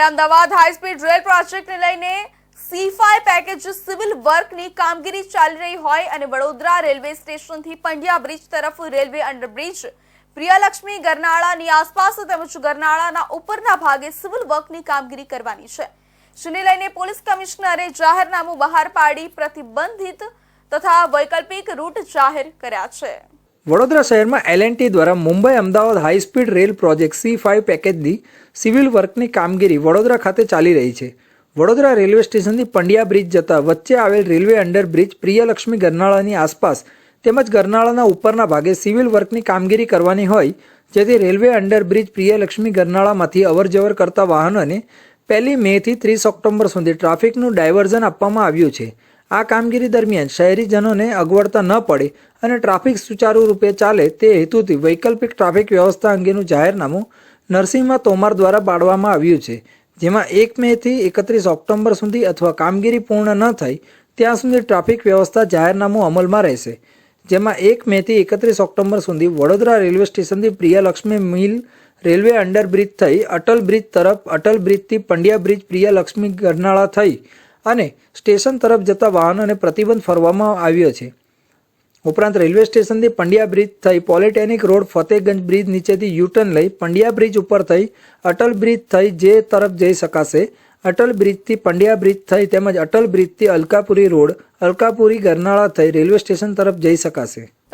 Ahmedabad high speed rail પ્રોજેક્ટને લઈને C5 package civil વર્કની કામગીરી ચાલી રહી હોય અને વડોદરા રેલવે સ્ટેશનથી પંડ્યા બ્રિજ તરફ રેલવે અંડરબ્રિજ પ્રિયલક્ષ્મી ગરનાળાની આસપાસ તેમજ ગરનાળાના ઉપરના ભાગે સિવિલ વર્કની કામગીરી કરવાની છે, જેને લઈને પોલીસ કમિશનરે જાહેરનામું બહાર પાડી પ્રતિબંધિત તથા વૈકલ્પિક રૂટ જાહેર કર્યા છે। વડોદરા શહેરમાં L&T દ્વારા Mumbai Ahmedabad high speed rail project C5 પેકેજની સિવિલ વર્કની કામગીરી વડોદરા ખાતે ચાલી રહી છે। વડોદરા રેલવે સ્ટેશનથી પંડ્યા બ્રિજ જતા વચ્ચે આવેલ રેલવે અંડરબ્રિજ પ્રિયલક્ષ્મી ગરનાળાની આસપાસ તેમજ ગરનાળાના ઉપરના ભાગે સિવિલ વર્કની કામગીરી કરવાની હોય, જેથી રેલવે અંડરબ્રિજ પ્રિયલક્ષ્મી ગરનાળામાંથી અવરજવર કરતા વાહનોને 1 મે થી 30 ઓક્ટોબર સુધી ટ્રાફિકનું ડાયવર્ઝન આપવામાં આવ્યું છે। આ કામગીરી દરમિયાન શહેરીજનોને અગવડતા ન પડે અને ટ્રાફિક સુચારુ રૂપે ચાલે તે હેતુથી વૈકલ્પિક ટ્રાફિક વ્યવસ્થા અંગેનું જાહેરનામું નરસિંહ તોમર દ્વારા પાડવામાં આવ્યું છે, જેમાં 1 મે થી 31 ઓક્ટોબર સુધી અથવા કામગીરી પૂર્ણ ન થાય ત્યાં સુધી ટ્રાફિક વ્યવસ્થા જાહેરનામું અમલમાં રહેશે, જેમાં 1 મે થી 31 ઓક્ટોબર સુધી વડોદરા રેલવે સ્ટેશનથી પ્રિયલક્ષ્મી મિલ રેલવે અંડરબ્રિજ થઈ અટલ બ્રિજ તરફ, અટલ બ્રિજથી પંડ્યા બ્રિજ પ્રિયલક્ષ્મી ગરનાળા થઈ અને સ્ટેશન તરફ જતા વાહનોને પ્રતિબંધ ફરવામાં આવ્યો છે। ઉપરાંત રેલવે સ્ટેશનથી પંડ્યા બ્રિજ થઈ પોલિટેકનિક રોડ ફતેગંજ બ્રિજ નીચેથી યુટર્ન લઈ પંડ્યા બ્રિજ ઉપર થઈ અટલ બ્રિજ થઈ જે તરફ જઈ શકાશે। અટલ બ્રિજથી પંડ્યા બ્રિજ થઈ તેમજ અટલ બ્રિજથી અલકાપુરી રોડ, અલકાપુરી ગરનાળા થઈ રેલવે સ્ટેશન તરફ જઈ શકાશે।